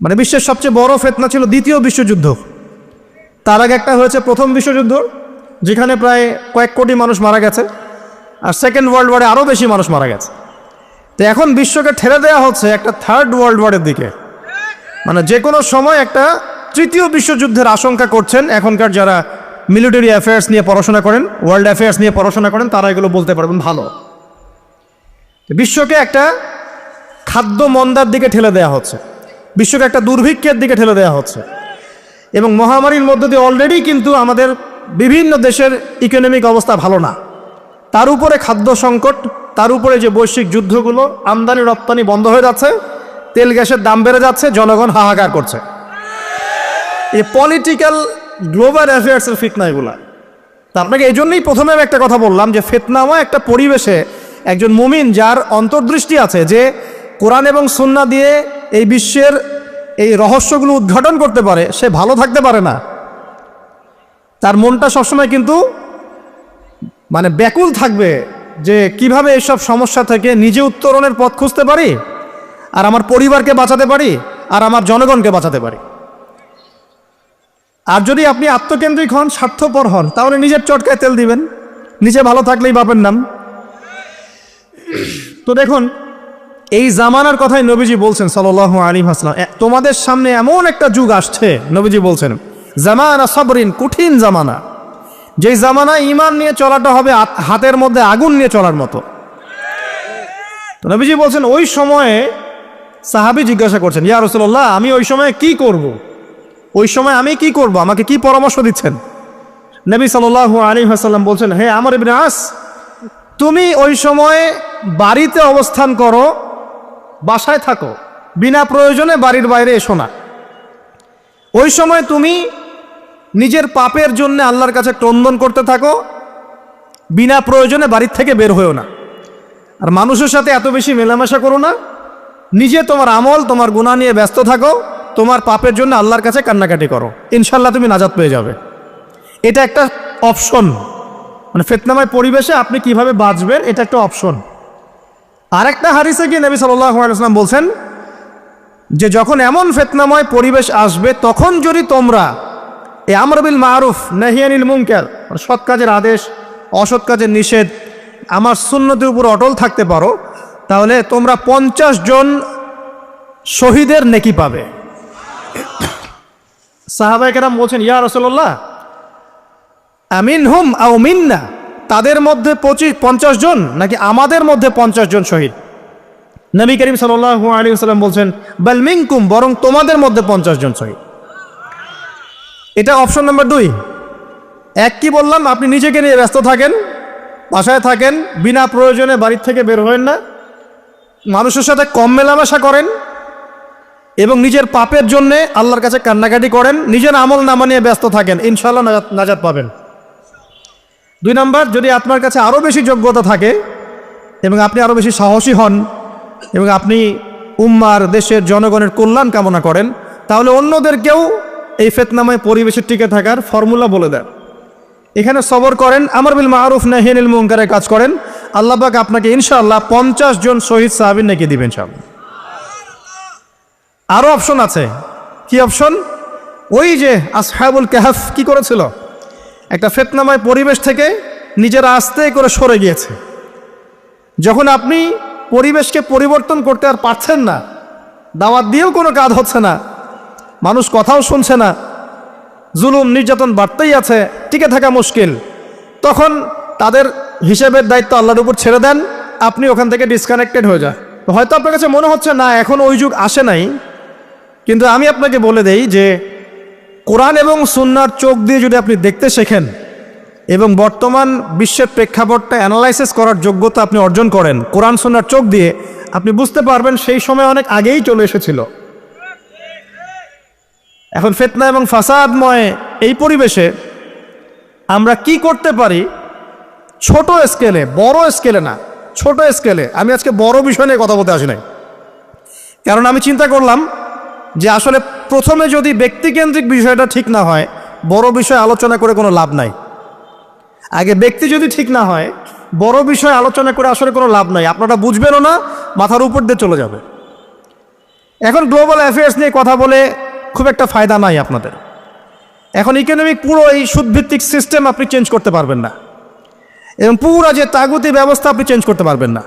মানে বিশ্বের সবচেয়ে বড় ফিতনা ছিল দ্বিতীয় বিশ্বযুদ্ধ। তার আগে একটা হয়েছে প্রথম বিশ্বযুদ্ধ, যেখানে প্রায় কয়েক কোটি মানুষ মারা গেছে, আর সেকেন্ড ওয়ার্ল্ড ওয়ারে আরও বেশি মানুষ মারা গেছে। তো এখন বিশ্বকে ঠেলে দেওয়া হচ্ছে একটা থার্ড ওয়ার্ল্ড ওয়ারের দিকে, মানে যে কোনো সময় একটা তৃতীয় বিশ্বযুদ্ধের আশঙ্কা করছেন এখনকার যারা মিলিটারি অ্যাফেয়ার্স নিয়ে পড়াশোনা করেন, ওয়ার্ল্ড অ্যাফেয়ার্স নিয়ে পড়াশোনা করেন, তারা এগুলো বলতে পারবেন ভালো। বিশ্বকে একটা খাদ্য মন্দার দিকে ঠেলে দেওয়া হচ্ছে, বিশ্বকে একটা দুর্ভিক্ষের দিকে ঠেলে দেওয়া হচ্ছে, এবং মহামারীর মধ্য দিয়ে অলরেডি কিন্তু আমাদের বিভিন্ন দেশের ইকোনমিক অবস্থা ভালো না, তার উপরে খাদ্য সংকট, তার উপরে যে বৈশ্বিক যুদ্ধগুলো, আমদানি রপ্তানি বন্ধ হয়ে যাচ্ছে, তেল গ্যাসের দাম বেড়ে যাচ্ছে, জনগণ হাহাকার করছে। এই পলিটিক্যাল গ্লোবাল অ্যাফেয়ার্সের ফিতনা এগুলা। তা আপনাকে এই জন্যই প্রথমে আমি একটা কথা বললাম যে ফিতনাময় একটা পরিবেশে একজন মুমিন যার অন্তর্দৃষ্টি আছে, যে কোরআন এবং সুন্নাহ দিয়ে এই বিশ্বের এই রহস্যগুলো উদ্ঘাটন করতে পারে, সে ভালো থাকতে পারে না। তার মনটা সবসময় কিন্তু মানে ব্যাকুল থাকবে যে কিভাবে এইসব সমস্যা থেকে নিজে উত্তরণের পথ খুঁজতে পারি, আর আমার পরিবারকে বাঁচাতে পারি, আর আমার জনগণকে বাঁচাতে পারি। আর যদি আপনি আত্মকেন্দ্রিক হন, স্বার্থপর হন, তাহলে নিজের চটকায় তেল দিবেন, নিজে ভালো থাকলেই বাপের নাম। তো দেখুন, এই জামানার কথাই নবীজি বলছেন সাল্লাল্লাহু আলাইহি ওয়াসাল্লাম, তোমাদের সামনে এমন একটা যুগ আসছে, নবীজি বলছেন জামানা সাবরিন, কঠিন জামানা, যেই জামানা ঈমান নিয়ে চলাটা হবে হাতের মধ্যে আগুন নিয়ে চলার মতো। তো নবীজি বলছেন ওই সময়ে সাহাবী জিজ্ঞাসা করছেন, ইয়া রাসূলুল্লাহ, আমি ওই সময়ে কি করব? ওই সময় আমি কি করব, আমাকে কি পরামর্শ দিচ্ছেন? নবী সাল্লাল্লাহু আলাইহি ওয়াসাল্লাম বলছেন, হে আমর ইবনে আস, তুমি ওই সময়ে বাড়িতে অবস্থান করো, বাসায় থাকো, বিনা প্রয়োজনে বাড়ির বাইরে এসো না। ওই সময় তুমি নিজের পাপের জন্য আল্লাহর কাছে ক্রন্দন করতে থাকো, বিনা প্রয়োজনে বাড়ির থেকে বের হয়েও না। আর মানুষের সাথে এত বেশি মেলামেশা করো না, নিজে তোমার আমল, তোমার গুনাহ নিয়ে ব্যস্ত থাকো, তোমার পাপের জন্য আল্লাহর কাছে কান্নাকাটি করো, ইনশাল্লাহ তুমি নাজাত পেয়ে যাবে। এটা একটা অপশন, মানে ফিতনাময় পরিবেশে আপনি কিভাবে বাঁচবেন, এটা একটা অপশন। আর একটা হাদিসে গিয়ে নবী সাল্লাল্লাহু আলাইহি ওয়াসাল্লাম বলছেন যে যখন এমন ফিতনাময় পরিবেশ আসবে, তখন যদি তোমরা এই আমর বিল মারুফ নাহি আনিল মুনকার, সৎ কাজের আদেশ, অসৎ কাজের নিষেধ, আমার সুন্নতের উপর অটল থাকতে পারো, তাহলে তোমরা 50 জন শহীদের নেকি পাবে। সাহাবায়ে কেরাম বলছেন, ইয়া রাসূলুল্লাহ, আমিনহুম আও মিন্না, তাদের মধ্যে 50 জন নাকি আমাদের মধ্যে 50 জন শহীদ? নবী করিম সাল্লাল্লাহু আলাইহি ওয়াসাল্লাম বলছেন, বাল মিনকুম, বরং তোমাদের মধ্যে 50 জন শহীদ। এটা অপশন নাম্বার 2। এক কি বললাম, আপনি নিজেকে নিয়ে ব্যস্ত থাকেন, বাসায় থাকেন, বিনা প্রয়োজনে বাড়ির থেকে বের হবেন না, মানুষের সাথে কম মেলামেশা করেন, এবং নিজের পাপের জন্যে আল্লাহর কাছে কান্নাকাটি করেন, নিজের আমল নামা নিয়ে ব্যস্ত থাকেন, ইনশাআল্লাহ নাজাত পাবেন। 2 নাম্বার, যদি আপনার কাছে আরও বেশি যোগ্যতা থাকে এবং আপনি আরও বেশি সাহসী হন এবং আপনি উম্মার, দেশের জনগণের কল্যাণ কামনা করেন, তাহলে অন্যদেরকেও এই ফিতনাময় পরিবেশে টিকে থাকার ফর্মুলা বলে দেন। এখানে সবর করেন, আমর বিল মারুফ নাহি আনিল মুনকারের কাজ করেন, আল্লাহ পাক আপনাকে ইনশাআল্লাহ 50 জন শহীদ সাহাবীর নেকি দিবেন ইনশাআল্লাহ। আরও অপশন আছে। কি অপশন? ওই যে আসহাবুল কাহফ কি করেছিল, একটা ফিতনাময় পরিবেশ থেকে নিজেরা আস্তে করে সরে গিয়েছে। যখন আপনি পরিবেশকে পরিবর্তন করতে আর পারছেন না, দাওয়াত দিয়েও কোনো কাজ হচ্ছে না, মানুষ কথাও শুনছে না, জুলুম নির্যাতন বাড়তেই আছে, টিকে থাকা মুশকিল, তখন তাদের হিসেবের দায়িত্ব আল্লাহর উপর ছেড়ে দেন, আপনি ওখান থেকে ডিসকানেক্টেড হয়ে যান। হয়তো আপনার কাছে মনে হচ্ছে না এখন ওই যুগ আসে নাই, কিন্তু আমি আপনাকে বলে দেই যে কোরআন এবং সুন্নাহর চোখ দিয়ে যদি আপনি দেখতে শেখেন এবং বর্তমান বিশ্বের প্রেক্ষাপটটা অ্যানালাইসিস করার যোগ্যতা আপনি অর্জন করেন কোরআন সুন্নাহর চোখ দিয়ে, আপনি বুঝতে পারবেন সেই সময় অনেক আগেই চলে এসেছিল। এখন ফিতনা এবং ফাসাদময় এই পরিবেশে আমরা কি করতে পারি, ছোট স্কেলে, বড় স্কেলে না, ছোট স্কেলে। আমি আজকে বড় বিষয় নিয়ে কথা বলতে আসি নাই, কারণ আমি চিন্তা করলাম যে আসলে প্রথমে যদি ব্যক্তিকেন্দ্রিক বিষয়টা ঠিক না হয়, বড় বিষয় আলোচনা করে কোনো লাভ নাই। আগে ব্যক্তি যদি ঠিক না হয়, বড় বিষয় আলোচনা করে আসলে কোনো লাভ নাই, আপনারা বুঝবেনও না, মাথার উপর দিয়ে চলে যাবে। এখন গ্লোবাল অ্যাফেয়ার্স নিয়ে কথা বলে খুব একটা ফায়দা নাই আপনাদের। এখন ইকোনমিক পুরো এই সুদভিত্তিক সিস্টেম আপনি চেঞ্জ করতে পারবেন না, এবং পুরো যে তাগুতি ব্যবস্থা আপনি চেঞ্জ করতে পারবেন না।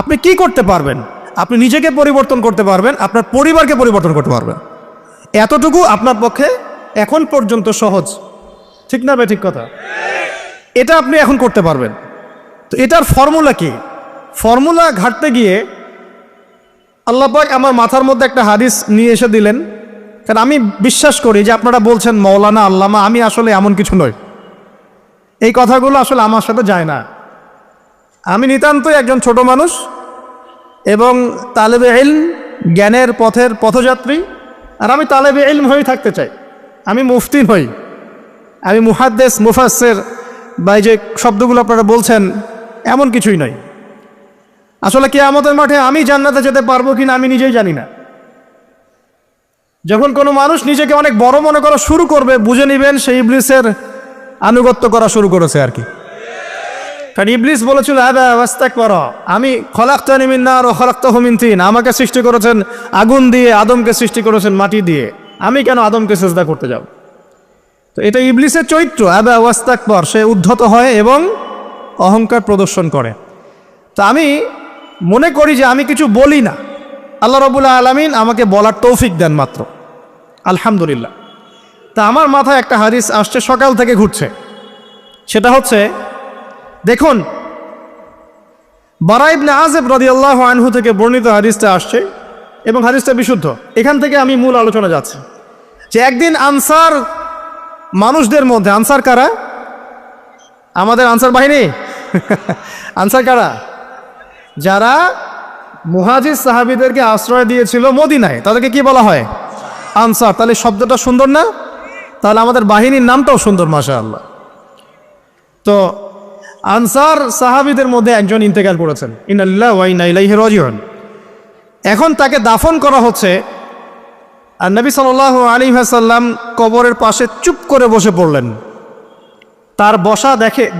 আপনি কি করতে পারবেন? আপনি নিজেকে পরিবর্তন করতে পারবেন, আপনার পরিবারকে পরিবর্তন করতে পারবেন। এতটুকু আপনার পক্ষে এখন পর্যন্ত সহজ, ঠিক না? ঠিক কথা। এটা আপনি এখন করতে পারবেন। তো এটার ফর্মুলা কি? ফর্মুলা ঘাটতে গিয়ে আল্লাহ পাক আমার মাথার মধ্যে একটা হাদিস নিয়ে এসে দিলেন। কারণ আমি বিশ্বাস করি যে আপনারা বলছেন মৌলানা আল্লামা, আমি আসলে এমন কিছু নই। এই কথাগুলো আসলে আমার সাথে যায় না। আমি নিতান্তই একজন ছোট মানুষ এবং তালেবে ইলম, জ্ঞানের পথের পথযাত্রী। আর আমি তালেবে ইলম হয়েই থাকতে চাই। আমি মুফতি নই, আমি মুহাদ্দিস, মুফাসসির বা এই যে শব্দগুলো আপনারা বলছেন, এমন কিছুই নয়। আসলে কিয়ামতের মাঠে আমি জান্নাতে যেতে পারবো কিনা আমি নিজেই জানি না। যখন কোনো মানুষ নিজেকে অনেক বড় মনে করা শুরু করবে, বুঝে নেবেন সে ইবলিসের আনুগত্য করা শুরু করেছে আর কি। কারণ ইবলিস বলেছিল আবা ওয়াস্তাকবারা, আমি খলাকতানি মিন নার ওয়া খলাকতাহু মিন তিন, আমাকে সৃষ্টি করেছেন আগুন দিয়ে, আদমকে সৃষ্টি করেছেন মাটি দিয়ে, আমি কেন আদমকে সিজদা করতে যাব? তো এটা ইবলিসের চরিত্র, আবা ওয়াস্তাকবার, সে উদ্ধত হয় এবং অহংকার প্রদর্শন করে। তো আমি মনে করি যে আমি কিছু বলি না, আল্লাহ রাব্বুল আলামিন আমাকে বলার তৌফিক দেন মাত্র, আলহামদুলিল্লাহ। তা আমার মাথায় একটা হাদিস আসছে, সকাল থেকে ঘুরছে। সেটা হচ্ছে, দেখুন, বারা ইবনে আযিব রাদিয়াল্লাহু আনহু থেকে বর্ণিত হাদিসটা আসছে এবং হাদিসটা বিশুদ্ধ। এখান থেকে আমি মূল আলোচনা যাচ্ছি যে একদিন আনসার মানুষদের মধ্যে, আনসার কারা? আমাদের আনসার বাহিনী। আনসার কারা? যারা মুহাজির সাহাবীদেরকে আশ্রয় দিয়েছিল মদিনায়, তাদেরকে কি বলা হয়? আনসার। তাহলে শব্দটা সুন্দর না? তাহলে আমাদের বাহিনীর নামটাও সুন্দর, মাশাআল্লাহ। তো আনসার সাহাবীদের মধ্যে একজন ইন্তেকাল করেছেন, ইন্না লিল্লাহি ওয়া ইন্না ইলাইহি রাজিউন। এখন তাকে দাফন করা হচ্ছে, আর নবী সাল্লাল্লাহু আলাইহি ওয়াসাল্লাম কবরের পাশে চুপ করে বসে পড়লেন। তার বসা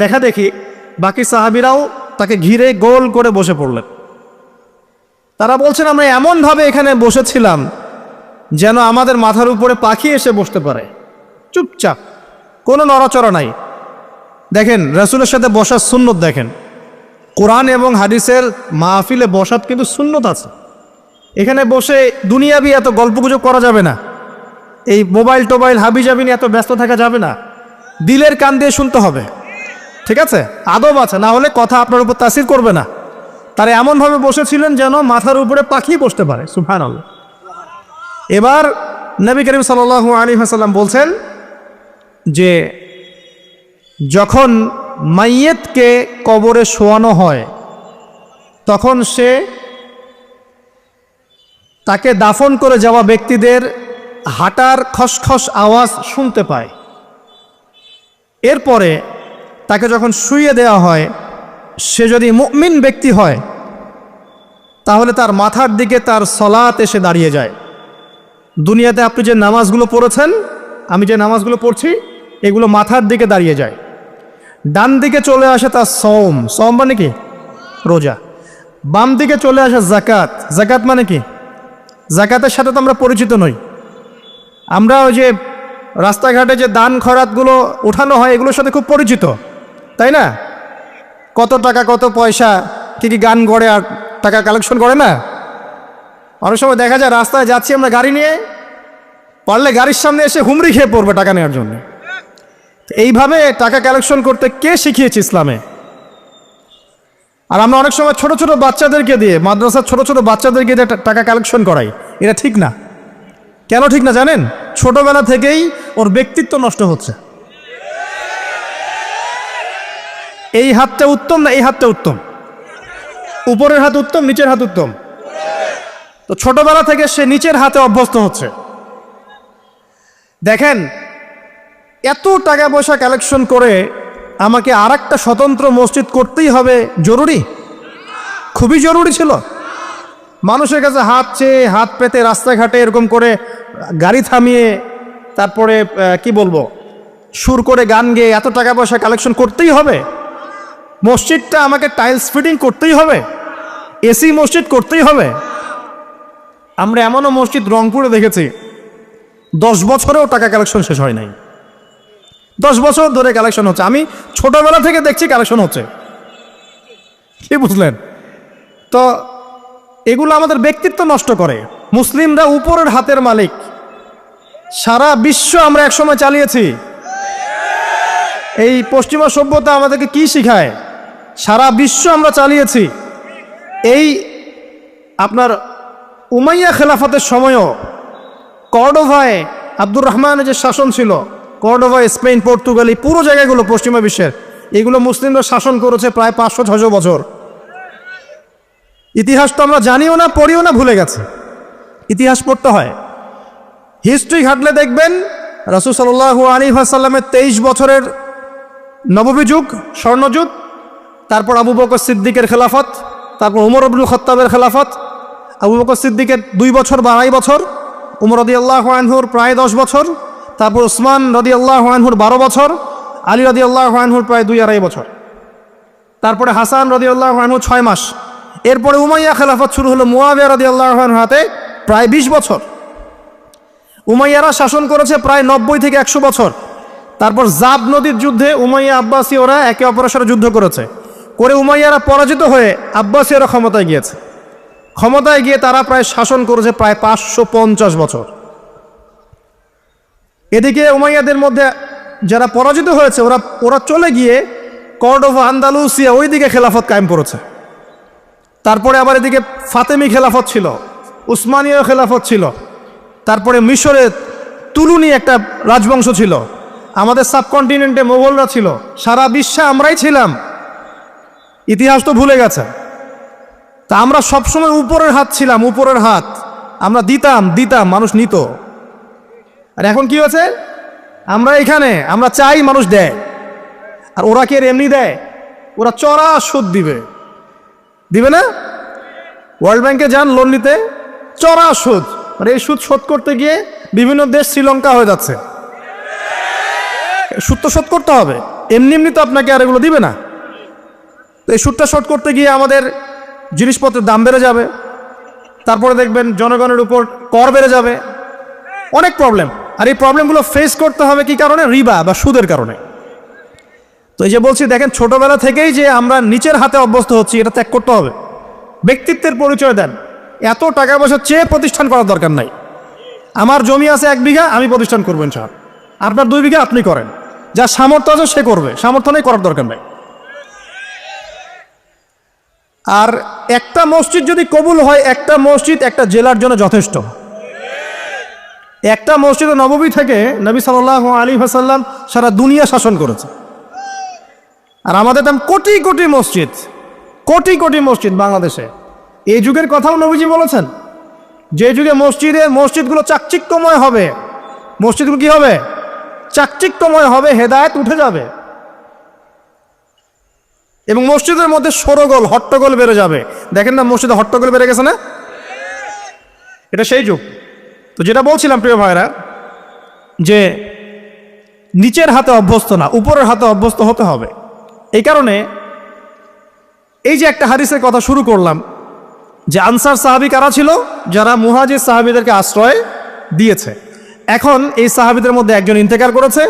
দেখা দেখি বাকি সাহাবীরাও তাকে ঘিরে গোল করে বসে পড়লেন। তারা বলছেন, আমরা এমনভাবে এখানে বসেছিলাম যেন আমাদের মাথার উপরে পাখি এসে বসতে পারে, চুপচাপ, কোনো নড়াচড়া নাই। দেখেন রাসূলের সাথে বসার সুন্নত, দেখেন কোরআন এবং হাদিসের মাহফিলে বসার কিন্তু সুন্নত আছে। এখানে বসে দুনিয়াবি এত গল্পগুজব করা যাবে না, এই মোবাইল টোবাইল হাবিজাবি নিয়ে এত ব্যস্ত থাকা যাবে না, দিলের কান দিয়ে শুনতে হবে, ঠিক আছে? আদব আছে, না হলে কথা আপনার উপর তাসির করবে না। তারা এমনভাবে বসেছিলেন যেন মাথার উপরে পাখি বসতে পারে, সুবহানাল্লাহ। এবার নবী করিম সাল্লাল্লাহু আলাইহি ওয়াসাল্লাম বলছেন যে যখন মাইয়েতকে কবরে শোয়ানো হয় তখন সে তাকে দাফন করে যাওয়া ব্যক্তিদের হাঁটার খসখস আওয়াজ শুনতে পায়। এরপরে তাকে যখন শুইয়ে দেওয়া হয়, সে যদি মুমিন ব্যক্তি হয় তাহলে তার মাথার দিকে তার সলাত এসে দাঁড়িয়ে যায়। দুনিয়াতে আপনি যে নামাজগুলো পড়েছেন, আমি যে নামাজগুলো পড়ছি, এগুলো মাথার দিকে দাঁড়িয়ে যায়। ডান দিকে চলে আসে তার সওম, সওম মানে কি? রোজা। বাম দিকে চলে আসে যাকাত, যাকাত মানে কি? যাকাতের সাথে তো আমরা পরিচিত নই। আমরা ওই যে রাস্তাঘাটে যে দান খয়রাতগুলো উঠানো হয়, এগুলোর সাথে খুব পরিচিত, তাই না? কত টাকা, কত পয়সা, কি কি গান গড়ে আর টাকা কালেকশন করে না? অনেক সময় দেখা যায় রাস্তায় যাচ্ছি আমরা গাড়ি নিয়ে, পারলে গাড়ির সামনে এসে হুমড়ি খেয়ে পড়বে টাকা নেওয়ার জন্য। এইভাবে টাকা কালেকশন করতে কে শিখিয়েছে ইসলামে? আর আমরা অনেক সময় ছোট ছোট বাচ্চাদেরকে দিয়ে, মাদ্রাসার ছোট ছোট বাচ্চাদেরকে দিয়ে টাকা কালেকশন করাই। এটা ঠিক না। কেন ঠিক না জানেন? ছোটবেলা থেকেই ওর ব্যক্তিত্ব নষ্ট হচ্ছে। এই হাতটা উত্তম না এই হাতটা উত্তম? উপরের হাত উত্তম, নিচের হাত উত্তম? তো ছোটবেলা থেকে সে নিচের হাতে অভ্যস্ত হচ্ছে। দেখেন, এত টাকা পয়সা কালেকশন করে আমাকে আর একটা স্বতন্ত্র মসজিদ করতেই হবে জরুরি? খুবই জরুরি ছিল। মানুষের কাছে হাত চেয়ে, হাত পেতে রাস্তাঘাটে এরকম করে গাড়ি থামিয়ে, তারপরে কি বলবো, সুর করে গান গেয়ে এত টাকা পয়সা কালেকশন করতেই হবে? মসজিদটা আমাকে টাইলস ফিটিং করতেই হবে? এসি মসজিদ করতেই হবে? আমরা এমনও মসজিদ রংপুরে দেখেছি 10 বছরেও টাকা কালেকশন শেষ হয় নাই, 10 বছর ধরে কালেকশন হচ্ছে। আমি ছোটবেলা থেকে দেখছি কালেকশন হচ্ছে, কি বুঝলেন? তো এগুলো আমাদের ব্যক্তিত্ব নষ্ট করে। মুসলিমরা উপরের হাতের মালিক, সারা বিশ্ব আমরা একসময় চালিয়েছি। এই পশ্চিমা সভ্যতা আমাদেরকে কি শিখায়? সারা বিশ্ব আমরা চালিয়েছি। এই আপনার উমাইয়া খেলাফতের সময়ও কর্ডোভায় আব্দুর রহমানের যে শাসন ছিল, কর্ডোভা, স্পেন, পর্তুগাল, এই পুরো জায়গাগুলো পশ্চিমা বিশ্বের, এগুলো মুসলিমরা শাসন করেছে প্রায় 500-600 বছর। ইতিহাস তো আমরা জানিও না, পড়িও না, ভুলে গেছে। ইতিহাস পড়তে হয়। হিস্ট্রি ঘাটলে দেখবেন রাসূল সাল্লাল্লাহু আলাইহি ওয়াসাল্লামের 23 বছরের নববী যুগ, স্বর্ণযুগ, তারপর আবু বকর সিদ্দিকের খেলাফত, তারপর উমর ইবনুল খাত্তাবের খেলাফত। আবু বকর সিদ্দিকের 2 বছর বা 2.5 বছর, উমর রাদিয়াল্লাহু আনহুর প্রায় 10 বছর, তারপর উসমান রাদিয়াল্লাহু আনহুর 12 বছর, আলী রাদিয়াল্লাহু আনহুর প্রায় 2-2.5 বছর, তারপরে হাসান রাদিয়াল্লাহু আনহু 6 মাস। এরপরে উমাইয়া খেলাফত শুরু হলো মুয়াবিয়া রাদিয়াল্লাহু আনহুর হাতে, প্রায় 20 বছর। উমাইয়ারা শাসন করেছে প্রায় 90 থেকে 100 বছর। তারপর জাব নদীর যুদ্ধে উমাইয়া আব্বাসী ওরা একে অপরের সাথে যুদ্ধ করেছে, করে উমাইয়ারা পরাজিত হয়ে আব্বাসীরা ক্ষমতায় গিয়েছে। ক্ষমতায় গিয়ে তারা প্রায় শাসন করেছে প্রায় 550 বছর। এদিকে উমাইয়াদের মধ্যে যারা পরাজিত হয়েছে ওরা চলে গিয়ে কর্ডোভা, আন্দালুসিয়া, ওই দিকে খেলাফত কায়েম করেছে। তারপরে আবার এদিকে ফাতেমি খেলাফত ছিল, উসমানীয় খেলাফত ছিল, তারপরে মিশরে তুলুনি একটা রাজবংশ ছিল, আমাদের সাবকন্টিনেন্টে মোগলরা ছিল, সারা বিশ্বে আমরাই ছিলাম। ইতিহাস তো ভুলে গেছে। তা আমরা সবসময় উপরের হাত ছিলাম, উপরের হাত আমরা দিতাম, মানুষ নিত। আর এখন কি হয়েছে? আমরা এখানে আমরা চাই, মানুষ দেয়। আর ওরা কি এমনি দেয়? ওরা চড়া সুদ দিবে না? ওয়ার্ল্ড ব্যাংকে যান লোন নিতে, চড়া সুদ। আর এই সুদ শোধ করতে গিয়ে বিভিন্ন দেশ শ্রীলঙ্কা হয়ে যাচ্ছে। সুদ তো শোধ করতে হবে, এমনি তো আপনাকে আর এগুলো দিবে না। তো এই সুদটা শোধ করতে গিয়ে আমাদের জিনিসপত্রের দাম বেড়ে যাবে, তারপরে দেখবেন জনগণের উপর কর বেড়ে যাবে, অনেক প্রবলেম। আর এই প্রবলেমগুলো ফেস করতে হবে কি কারণে? রিবা বা সুদের কারণে। তো এই যে বলছি, দেখেন ছোটবেলা থেকেই যে আমরা নিচের হাতে অভ্যস্ত হচ্ছি, এটা ত্যাগ করতে হবে। ব্যক্তিত্বের পরিচয় দেন। এত টাকা পয়সা চেয়ে প্রতিষ্ঠান করার দরকার নাই। আমার জমি আছে 1 বিঘা, আমি প্রতিষ্ঠান করবো ইনশাআল্লাহ। আপনার 2 বিঘা আপনি করেন, যার সামর্থ্য আছে সে করবে, সামর্থ্য নেই করার দরকার নাই। আর একটা মসজিদ যদি কবুল হয়, একটা মসজিদ একটা জেলার জন্য যথেষ্ট। একটা মসজিদ নববী থেকে নবী সাল্লাল্লাহু আলাইহি ওয়াসাল্লাম সারা দুনিয়া শাসন করেছে। আর আমাদের তেমন কোটি কোটি মসজিদ বাংলাদেশে। এই যুগের কথাও নবীজি বলেছেন, যে যুগে মসজিদগুলো চাকচিক্যময় হবে, মসজিদগুলো কি হবে? চাকচিক্যময় হবে, হেদায়েত উঠে যাবে, এবং মসজিদের মধ্যে শোরগোল, হট্টগোল বেড়ে যাবে। দেখেন না মসজিদে হট্টগোল বেড়ে গেছে না? এটা সেই যুগ। তো যেটা বলছিলাম প্রিয় ভাইরা, যে নিচের হাতে অভ্যস্ত না, উপরের হাতে অভ্যস্ত হতে হবে। এই কারণে এই যে একটা হাদিসের কথা শুরু করলাম, যে আনসার সাহাবী কারা ছিল? যারা মুহাজির সাহাবীদেরকে আশ্রয় দিয়েছে। এখন এই সাহাবীদের মধ্যে একজন ইন্তেকাল করেছে,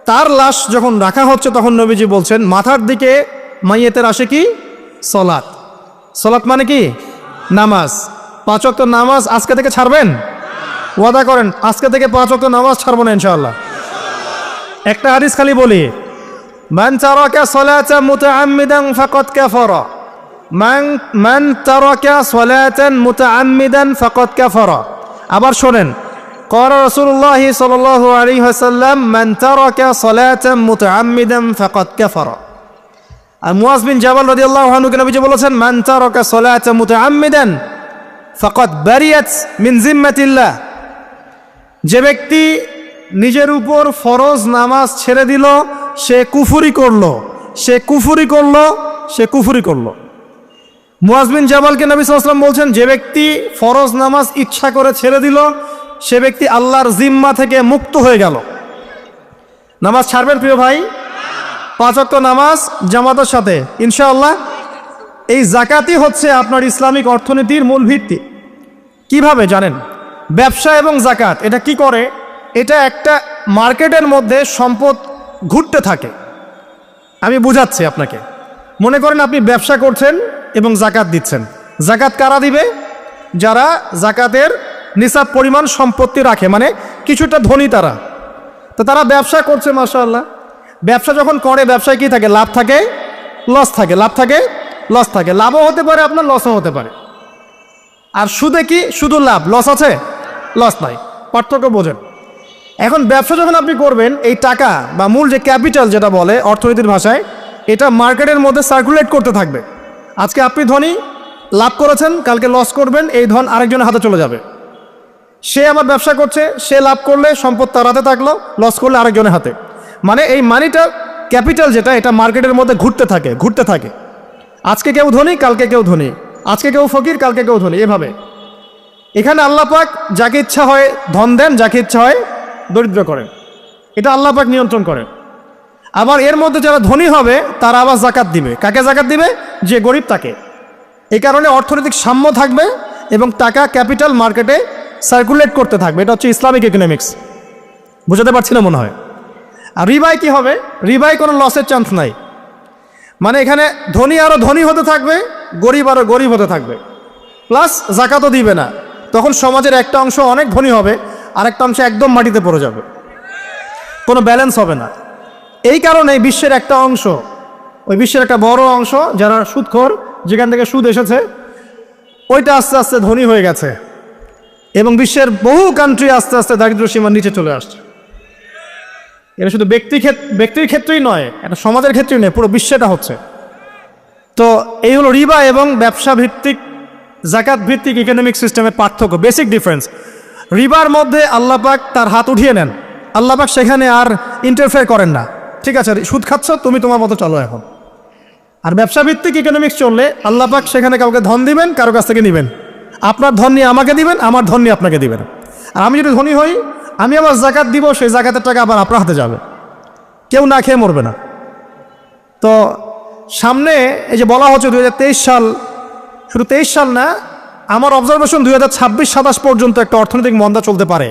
তার লাশ যখন রাখা হচ্ছে তখন নবীজি বলছেন, মাথার দিকে মাইয়েতের আসে কি? সলাত। সলাত মানে কি? নামাজ। 5 ওয়াক্ত নামাজ আজকে থেকে ছাড়বেন? ওয়াদা করেন আজকে থেকে 5 ওয়াক্ত নামাজ ছাড়বো না ইনশাআল্লাহ। একটা হাদিস খালি বলি, মান তারাকা সালাতান মুতাআম্মিদান ফাকাদ কাফারা, মান তারাকা সালাতান মুতাআম্মিদান ফাকাদ কাফারা। আবার শোনেন, ক্বালা রাসূলুল্লাহ সাল্লাল্লাহু আলাইহি ওয়াসাল্লাম, মান তারাকা সালাতান মুতাআম্মিদান ফাকাদ কাফারা। আর মুয়াজ বিন জাবাল রাদিয়াল্লাহু আনহু কে নবীজি বলেছেন, মান তারাকা সালাতান মুতাআম্মিদান ফাকাদ বারিয়াত মিন জিম্মাতিল্লাহ। যে ব্যক্তি নিজের উপর ফরজ নামাজ ছেড়ে দিল, সে কুফরি করলো। মুয়াজ বিন জাবালকে নবী সাল্লাল্লাহু আলাইহি ওয়াসাল্লাম বলছেন, যে ব্যক্তি ফরজ নামাজ ইচ্ছা করে ছেড়ে দিল, সে ব্যক্তি আল্লাহর জিম্মা থেকে মুক্ত হয়ে গেল। নামাজ ছাড়বেন প্রিয় ভাই? 5 ওয়াক্ত নামাজ জামাতের সাথে ইনশাআল্লাহ। এই যাকাতই হচ্ছে আপনার ইসলামিক অর্থনীতির মূল ভিত্তি। কিভাবে জানেন? ব্যবসা এবং জাকাত এটা কি করে? এটা একটা মার্কেটের মধ্যে সম্পদ ঘুরতে থাকে। আমি বুঝাচ্ছি আপনাকে। মনে করেন আপনি ব্যবসা করছেন এবং জাকাত দিচ্ছেন। জাকাত কারা দিবে? যারা জাকাতের নিসাব পরিমাণ সম্পত্তি রাখে, মানে কিছুটা ধনী তারা। তো তারা ব্যবসা করছে, মাশাআল্লাহ। ব্যবসা যখন করে, ব্যবসায় কি থাকে? লাভ থাকে, লস থাকে, লাভ থাকে, লস থাকে। লাভও হতে পারে আপনার, লসও হতে পারে। আর সুদে কি? শুধু লাভ, লস আছে? লস নাই। পার্থক্য বোঝেন। এখন ব্যবসা যখন আপনি করবেন, এই টাকা বা মূল যে ক্যাপিটাল যেটা বলে অর্থনীতির ভাষায়, এটা মার্কেটের মধ্যে সার্কুলেট করতে থাকবে। আজকে আপনি ধনী, লাভ করেছেন, কালকে লস করবেন, এই ধন আরেকজনের হাতে চলে যাবে। সে আবার ব্যবসা করছে, সে লাভ করলে সম্পদ তার হাতে থাকলো, লস করলে আরেকজনের হাতে। মানে এই মানিটা, ক্যাপিটাল যেটা, এটা মার্কেটের মধ্যে ঘুরতে থাকে, ঘুরতে থাকে। আজকে কেউ ধনী, কালকে কেউ ধনী, আজকে কেউ ফকির, কালকে কেউ ধনী, এভাবে। এখানে আল্লাহ পাক যাকে ইচ্ছা হয় ধন দেন, যাকে ইচ্ছা হয় দরিদ্র করেন। এটা আল্লাহ পাক নিয়ন্ত্রণ করেন। আবার এর মধ্যে যারা ধনী হবে তারা আবার জাকাত দিবে। কাকে জাকাত দিবে? যে গরিব তাকে। এই কারণে অর্থনৈতিক সাম্য থাকবে এবং টাকা, ক্যাপিটাল মার্কেটে সার্কুলেট করতে থাকবে। এটা হচ্ছে ইসলামিক ইকোনমিক্স। বুঝাতে পারছি না মনে হয়। আর রিবায় কি হবে? রিবায় কোনো লসের চান্স নাই। মানে এখানে ধনী আরও ধনী হতে থাকবে, গরিব আরও গরিব হতে থাকবে, প্লাস জাকাতও দিবে না। তখন সমাজের একটা অংশ অনেক ধনী হবে, আরেকটা অংশ একদম মাটিতে পড়ে যাবে, কোনো ব্যালেন্স হবে না। এই কারণে বিশ্বের একটা অংশ, ওই বিশ্বের একটা বড় অংশ যারা সুদখোর, যেখান থেকে সুদ এসেছে, ওইটা আস্তে আস্তে ধনী হয়ে গেছে এবং বিশ্বের বহু কান্ট্রি আস্তে আস্তে দারিদ্র্য সীমার নিচে চলে আসছে। এটা শুধু ব্যক্তির ক্ষেত্রেই নয়, এটা সমাজের ক্ষেত্রেই নয়, পুরো বিশ্বটা হচ্ছে। তো এই হলো রিবা এবং ব্যবসা ভিত্তিক, জাকাত ভিত্তিক ইকোনমিক সিস্টেমের পার্থক্য, বেসিক ডিফারেন্স। রিবার মধ্যে আল্লাহ পাক তার হাত উঠিয়ে নেন, আল্লাহ পাক সেখানে আর ইন্টারফেয়ার করেন না। ঠিক আছে, সুদ খাচ্ছ, তুমি তোমার মতো চলো এখন। আর ব্যবসা ভিত্তিক ইকোনমিক্স চললে আল্লাহ পাক সেখানে কাউকে ধন দিবেন, কারো কাছ থেকে নেবেন। আপনার ধন নিয়ে আমাকে দিবেন, আমার ধন নিয়ে আপনাকে দিবেন। আর আমি যদি ধনী হই, আমি আবার জাকাত দিব, সেই জাকাতের টাকা আবার আপনার হাতে যাবে, কেউ না খেয়ে মরবে না। তো সামনে এই যে বলা হচ্ছে 2023 সাল, শুধু 23 সাল না, আমার অবজারভেশন 2026-27 পর্যন্ত একটা অর্থনৈতিক মন্দা চলতে পারে।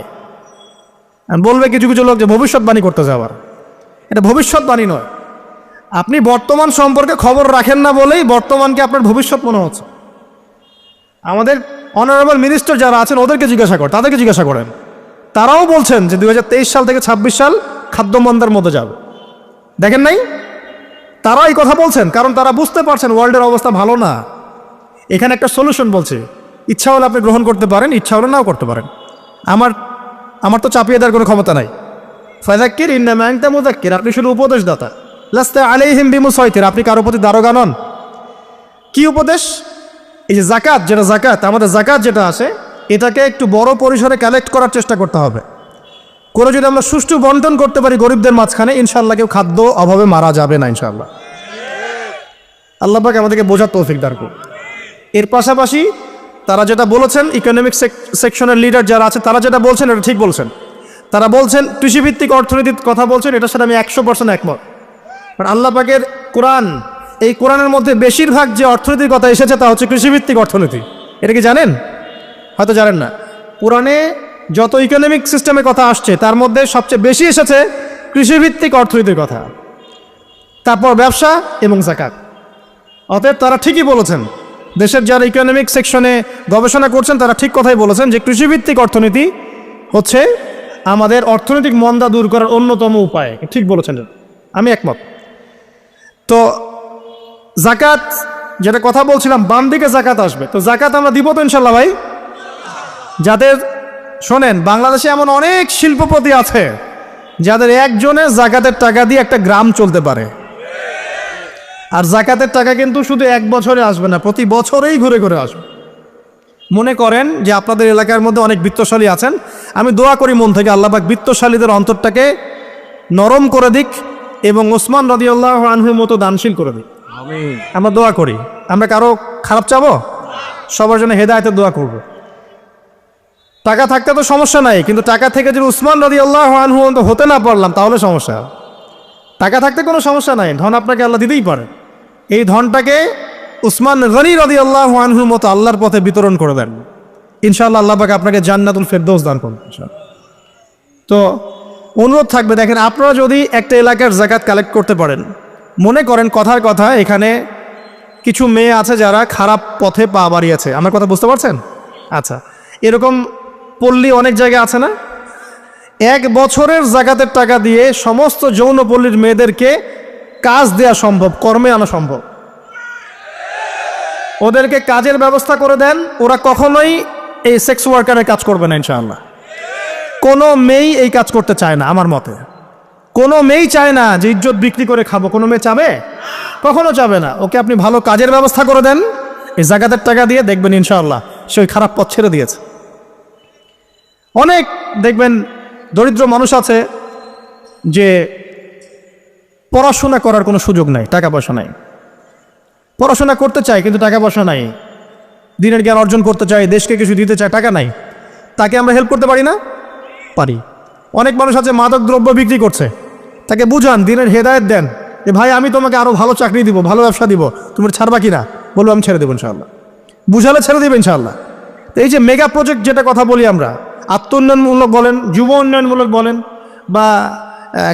বলবে কিছু কিছু লোক যে ভবিষ্যৎবাণী করতেছে, আবার এটা ভবিষ্যৎবাণী নয়। আপনি বর্তমান সম্পর্কে খবর রাখেন না বলেই বর্তমানকে আপনার ভবিষ্যৎ মনে হচ্ছে। আমাদের অনারেবল মিনিস্টার যারা আছেন ওদেরকে জিজ্ঞাসা করেন, তাদেরকে জিজ্ঞাসা করেন, তারাও বলছেন যে 2023 সাল থেকে 26 সাল খাদ্যমন্দার মধ্যে যাবে। দেখেন নাই? তারা এই কথা বলছেন কারণ তারা বুঝতে পারছেন ওয়ার্ল্ডের অবস্থা ভালো না। এখানে একটা সলিউশন বলছে, ইচ্ছা হলে আপনি গ্রহণ করতে পারেন, ইচ্ছা হলে নাও করতে পারেন। আমার তো চাপিয়ে দেওয়ার কোনো ক্ষমতা নাই। ফাযাক্কির ইন্নামা আনতা মুযাক্কির, আপনি শুধু উপদেশদাতা। লাস্তা আলাইহিম বিমুসাইতির, আপনি কারো প্রতি দারোগা নন। কি উপদেশ? এই যে জাকাত, যেটা জাকাত, আমাদের জাকাত যেটা আছে, এটাকে একটু বড় পরিসরে কালেক্ট করার চেষ্টা করতে হবে। করে যদি আমরা সুষ্ঠু বন্টন করতে পারি গরিবদের মাঝখানে, ইনশাআল্লাহ কেউ খাদ্য অভাবে মারা যাবে না ইনশাআল্লাহ। আল্লাহ পাক আমাদেরকে বোঝার তৌফিক দান করুন। এর পাশাপাশি তারা যেটা বলেছেন, ইকোনমিক সেকশনের লিডার যারা আছে তারা যেটা বলছেন এটা ঠিক বলছেন। তারা বলছেন কৃষিভিত্তিক অর্থনীতির কথা বলছেন, এটার সাথে আমি 100% একমত। কারণ আল্লাহ পাকের কোরআন, এই কোরআনের মধ্যে বেশিরভাগ যে অর্থনীতির কথা এসেছে তা হচ্ছে কৃষিভিত্তিক অর্থনীতি। এটা কি জানেন? হয়তো জানেন না। কোরআনে যত ইকোনমিক সিস্টেমের কথা আসছে তার মধ্যে সবচেয়ে বেশি এসেছে কৃষিভিত্তিক অর্থনীতির কথা, তারপর ব্যবসা এবং জাকাত। অতএব তারা ঠিকই বলেছেন, দেশের যারা ইকোনমিক সেকশনে গবেষণা করছেন তারা ঠিক কথাই বলেছেন যে কৃষিভিত্তিক অর্থনীতি হচ্ছে আমাদের অর্থনৈতিক মন্দা দূর করার অন্যতম উপায়। ঠিক বলেছেন, আমি একমত। তো জাকাত যেটা কথা বলছিলাম, বাম দিকে জাকাত আসবে, তো জাকাত আমরা দিব তো ইনশাল্লাহ ভাই। যাদের শোনেন, বাংলাদেশে এমন অনেক শিল্পপতি আছে যাদের একজনের জাকাতের টাকা দিয়ে একটা গ্রাম চলতে পারে। আর জাকাতের টাকা কিন্তু শুধু এক বছরে আসবে না, প্রতি বছরেই ঘুরে ঘুরে আসবে। মনে করেন যে আপনাদের এলাকার মধ্যে অনেক বিত্তশালী আছেন, আমি দোয়া করি মন থেকে আল্লাহ পাক বিত্তশালীদের অন্তরটাকে নরম করে দিক এবং ওসমান রাদিয়াল্লাহু আনহুর মতো দানশীল করে দিক। আমিন। আমরা দোয়া করি, আমরা কারো খারাপ চাবো, সবার জন্য হেদায়েতের দোয়া করব। টাকা থাকতে তো সমস্যা নাই, কিন্তু টাকা থেকে যদি উসমান রাদিয়াল্লাহু আনহু হতে না পারলাম তাহলে সমস্যা। টাকা থাকতে কোনো সমস্যা নাই, ধন আপনাকে আল্লাহ দিতেই পারে। এই ধনটাকে উসমান গনি রাদিয়াল্লাহু আনহুর মতো আল্লাহর পথে বিতরণ করে দেন। ইনশাআল্লাহ আল্লাহ পাক আপনাকে জান্নাতুল ফেরদৌস দান করুন ইনশাআল্লাহ। তো অনুরোধ থাকবে, দেখেন আপনারা যদি একটা এলাকার যাকাত কালেক্ট করতে পারেন, মনে করেন কথার কথা এখানে কিছু মেয়ে আছে যারা খারাপ পথে পা বাড়িয়েছে, আমার কথা বুঝতে পারছেন? আচ্ছা, এরকম পল্লী অনেক জায়গায় আছে না? 1 বছরের যাকাতের টাকা দিয়ে সমস্ত যৌনপল্লীর মেয়েদেরকে কাজ দেওয়া সম্ভব, কর্মে আনা সম্ভব। ওদেরকে কাজের ব্যবস্থা করে দেন, ওরা কখনোই এই সেক্স ওয়ার্কারের কাজ করবে না ইনশাআল্লাহ। কোনো মেয়েই এই কাজ করতে চায় না আমার মতে। কোনো মেয়েই চায় না যে ইজ্জত বিক্রি করে খাবো, কোনো মেয়ে চাবে? কখনো চাবে না। ওকে আপনি ভালো কাজের ব্যবস্থা করে দেন এই যাকাতের টাকা দিয়ে, দেখবেন ইনশাআল্লাহ সে ওই খারাপ পথ ছেড়ে দিয়েছে। অনেক দেখবেন দরিদ্র মানুষ আছে যে পড়াশোনা করার কোনো সুযোগ নাই, টাকা পয়সা নাই, পড়াশোনা করতে চায় কিন্তু টাকা পয়সা নাই, দিনের জ্ঞান অর্জন করতে চায়, দেশকে কিছু দিতে চায়, টাকা নাই। তাকে আমরা হেল্প করতে পারি না? পারি। অনেক মানুষ আছে মাদক দ্রব্য বিক্রি করছে, তাকে বুঝান, দিনের হেদায়েত দেন যে ভাই আমি তোমাকে আরও ভালো চাকরি দিব, ভালো ব্যবসা দিব, তুমি ছাড়বা কি না? বলবো আমি ছেড়ে দেবো ইনশাআল্লাহ। বুঝালে ছেড়ে দেবে ইনশাআল্লাহ। এই যে মেগা প্রজেক্ট যেটা কথা বলি আমরা, আত্ম উন্নয়নমূলক বলেন, যুব উন্নয়নমূলক বলেন, বা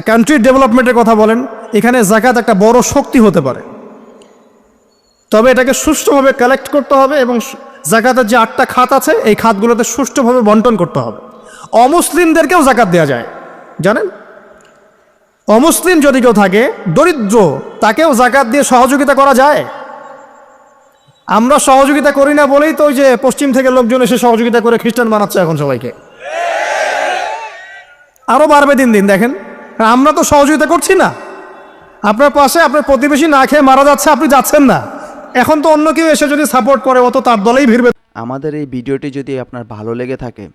কান্ট্রি ডেভেলপমেন্টের কথা বলেন, এখানে যাকাত একটা বড় শক্তি হতে পারে। তবে এটাকে সুষ্ঠুভাবে কালেক্ট করতে হবে এবং যাকাতের যে 8টা খাত আছে এই খাতগুলোতে সুষ্ঠুভাবে বন্টন করতে হবে। অমুসলিমদেরকেও যাকাত দেওয়া যায়, জানেন? অমুসলিম যদি কেউ থাকে, দরিদ্র, তাকেও যাকাত দিয়ে সহযোগিতা করা যায়। আমরা সহযোগিতা করি না বলেই তো ওই যে পশ্চিম থেকে লোকজন এসে সহযোগিতা করে খ্রিস্টান বানাচ্ছে এখন সবাইকে। আরও বাড়বে দিন দিন, দেখেন। আমরা তো সহযোগিতা করছি না। আপনার পাশে আপনার প্রতিবেশী না খেয়ে মারা যাচ্ছে, আপনি যাচ্ছেন না। এখন তো অন্য কেউ এসে যদি সাপোর্ট করে, ও তো তার দলেই ভিড়বে। আমাদের এই ভিডিওটি যদি আপনার ভালো লেগে থাকে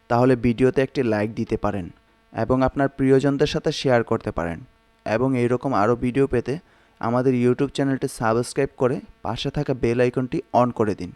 তাহলে ভিডিওতে একটি লাইক দিতে পারেন এবং আপনার প্রিয়জনদের সাথে শেয়ার করতে পারেন, এবং এইরকম আরও ভিডিও পেতে আমাদের ইউটিউব চ্যানেলটি সাবস্ক্রাইব করে পাশে থাকা বেল আইকনটি অন করে দিন।